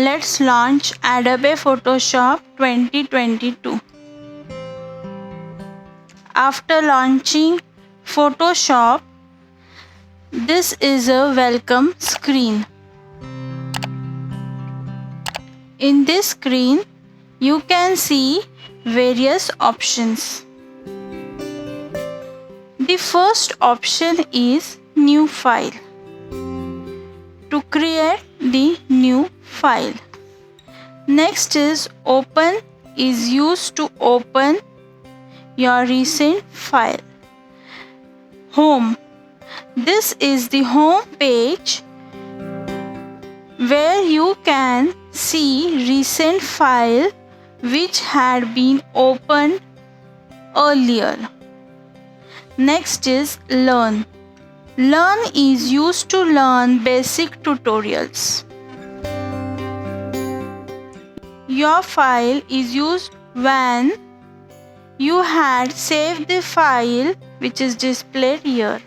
Let's launch Adobe Photoshop 2022. After launching Photoshop, this is a welcome screen. In this screen, you can see various options. The first option is New File. To create the new file. Next is Open is used to open your recent file. Home. This is the home page where you can see recent file which had been opened earlier. Next is Learn. Learn is used to learn basic tutorials. Your file is used when you had saved the file which is displayed here.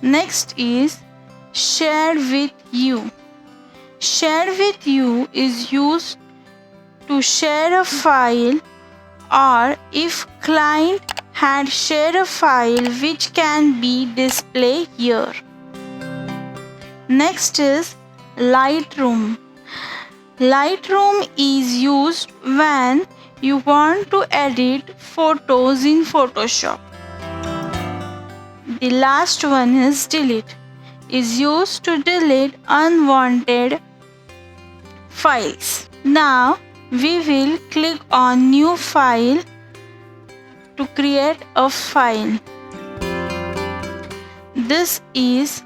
Next is Share with You. Share with You is used to share a file, or if client had shared a file which can be displayed here. Next is Lightroom. Lightroom is used when you want to edit photos in Photoshop. The last one is Delete. Is used to delete unwanted files. Now we will click on New File to create a file. This is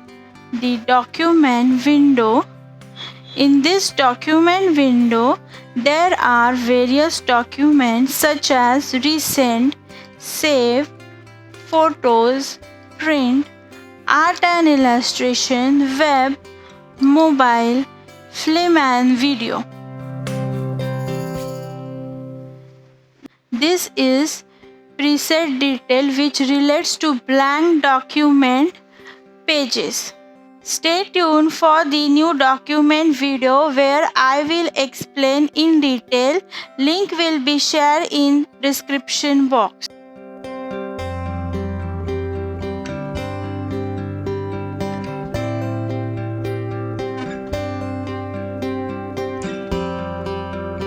the document window. In this document window, there are various documents such as recent, save, photos, print, art and illustration, web, mobile, film and video. This is preset detail which relates to blank document pages. Stay tuned for the new document video where I will explain in detail. Link will be shared in description box.